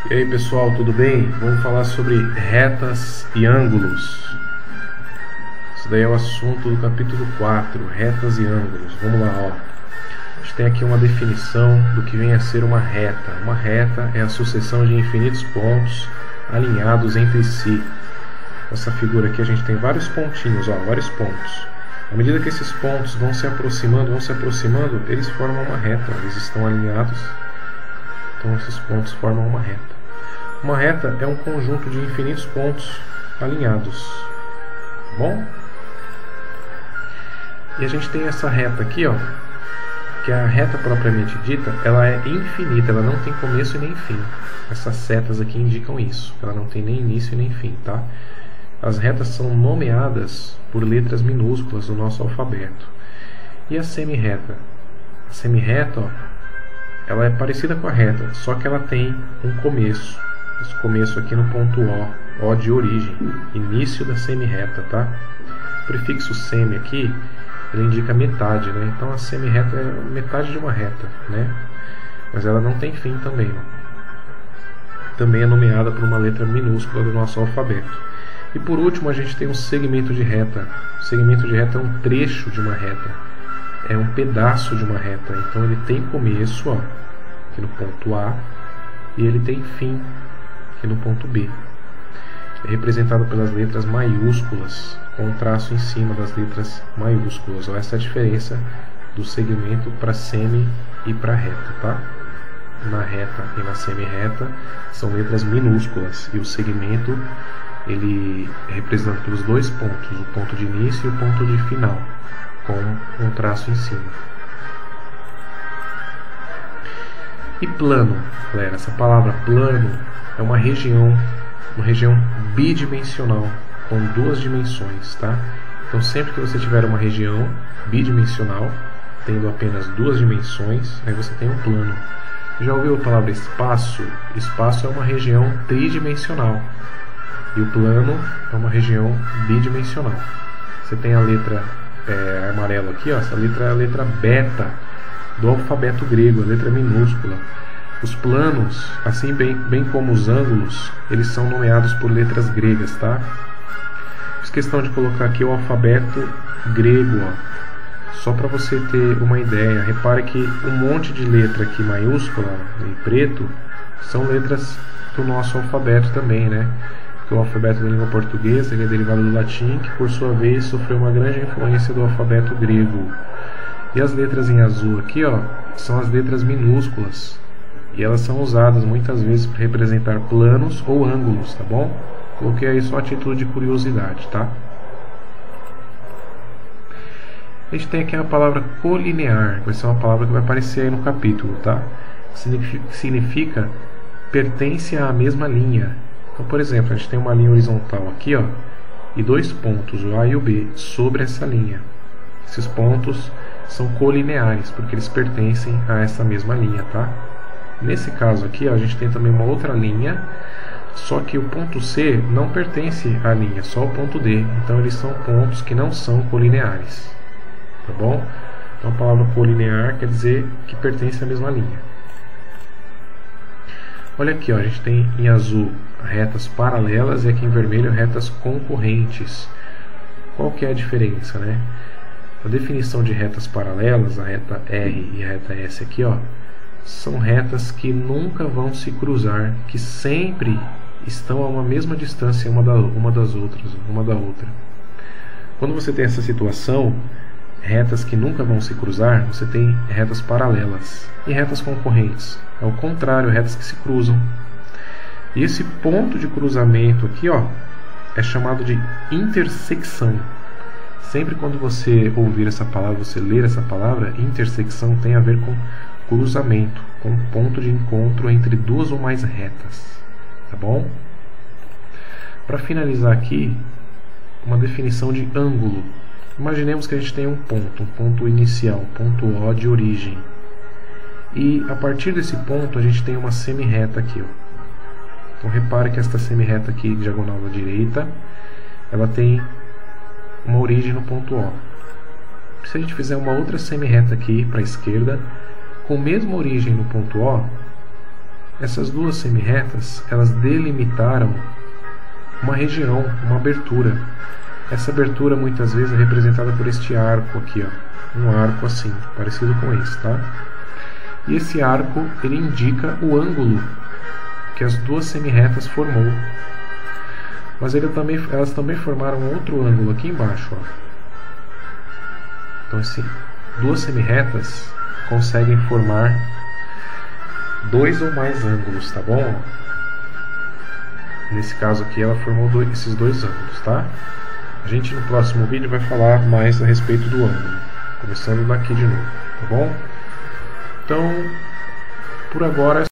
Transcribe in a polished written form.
E aí pessoal, tudo bem? Vamos falar sobre retas e ângulos. Isso daí é o assunto do capítulo 4, retas e ângulos. Vamos lá, ó. A gente tem aqui uma definição do que vem a ser uma reta. Uma reta é a sucessão de infinitos pontos alinhados entre si. Essa figura aqui a gente tem vários pontinhos, ó, vários pontos. À medida que esses pontos vão se aproximando, eles formam uma reta, eles estão alinhados. Então esses pontos formam uma reta. Uma reta é um conjunto de infinitos pontos alinhados. Tá bom? E a gente tem essa reta aqui, ó, que a reta propriamente dita, ela é infinita, ela não tem começo e nem fim. Essas setas aqui indicam isso, ela não tem nem início e nem fim, tá? As retas são nomeadas por letras minúsculas do nosso alfabeto. E a semirreta? A semirreta, ó, ela é parecida com a reta, só que ela tem um começo. Esse começo aqui no ponto O de origem, início da semirreta, tá? O prefixo semi aqui, ele indica metade, né? Então a semirreta é metade de uma reta, né? Mas ela não tem fim também, ó. Também é nomeada por uma letra minúscula do nosso alfabeto. E por último a gente tem um segmento de reta. O segmento de reta é um trecho de uma reta, é um pedaço de uma reta. Então ele tem começo, ó, aqui no ponto A, e ele tem fim aqui no ponto B. É representado pelas letras maiúsculas, com um traço em cima das letras maiúsculas. Ó, essa é a diferença do segmento para semi e para reta, tá? Na reta e na semirreta são letras minúsculas, e o segmento ele é representado pelos dois pontos, o ponto de início e o ponto de final, com um traço em cima. E plano, galera, essa palavra plano é uma região bidimensional, com duas dimensões, tá? Então sempre que você tiver uma região bidimensional, tendo apenas duas dimensões, aí você tem um plano. Já ouviu a palavra espaço? Espaço é uma região tridimensional. E o plano é uma região bidimensional. Você tem a letra amarela aqui, ó, essa letra é a letra beta do alfabeto grego, a letra minúscula. Os planos, assim bem como os ângulos, eles são nomeados por letras gregas, tá? Fiz questão de colocar aqui o alfabeto grego, ó, só para você ter uma ideia. Repare que um monte de letra aqui maiúscula em preto são letras do nosso alfabeto também, né? O alfabeto da língua portuguesa ele é derivado do latim, que por sua vez sofreu uma grande influência do alfabeto grego. E as letras em azul aqui, ó, são as letras minúsculas, e elas são usadas muitas vezes para representar planos ou ângulos, tá bom? Coloquei aí só a título de curiosidade, tá? A gente tem aqui a palavra colinear, que vai ser uma palavra que vai aparecer aí no capítulo, tá? Significa pertence à mesma linha. Então, por exemplo, a gente tem uma linha horizontal aqui, ó, e dois pontos, o A e o B, sobre essa linha. Esses pontos são colineares, porque eles pertencem a essa mesma linha, tá? Nesse caso aqui, ó, a gente tem também uma outra linha, só que o ponto C não pertence à linha, só o ponto D. Então eles são pontos que não são colineares, tá bom? Então a palavra colinear quer dizer que pertence à mesma linha. Olha aqui, ó, a gente tem em azul retas paralelas e aqui em vermelho retas concorrentes. Qual que é a diferença, né? A definição de retas paralelas, a reta R e a reta S aqui, ó, são retas que nunca vão se cruzar, que sempre estão a uma mesma distância uma da outra. Quando você tem essa situação, retas que nunca vão se cruzar, você tem retas paralelas. E retas concorrentes, é o contrário, retas que se cruzam. E esse ponto de cruzamento aqui, ó, é chamado de intersecção. Sempre quando você ouvir essa palavra, você ler essa palavra, intersecção tem a ver com cruzamento, com ponto de encontro entre duas ou mais retas, tá bom? Para finalizar aqui, uma definição de ângulo. Imaginemos que a gente tem um ponto inicial, ponto O de origem. E a partir desse ponto a gente tem uma semirreta aqui, ó. Então repare que esta semirreta aqui, diagonal à direita, ela tem uma origem no ponto O. Se a gente fizer uma outra semirreta aqui para a esquerda, com a mesma origem no ponto O, essas duas semi-retas, elas delimitaram uma região, uma abertura. Essa abertura muitas vezes é representada por este arco aqui, ó, um arco assim, parecido com esse, tá? E esse arco, ele indica o ângulo que as duas semi-retas formou. Mas elas também formaram outro ângulo aqui embaixo, ó. Então, assim, duas semi-retas conseguem formar dois ou mais ângulos, tá bom? Nesse caso aqui, ela formou esses dois ângulos, tá? A gente no próximo vídeo vai falar mais a respeito do ângulo, começando daqui de novo, tá bom? Então, por agora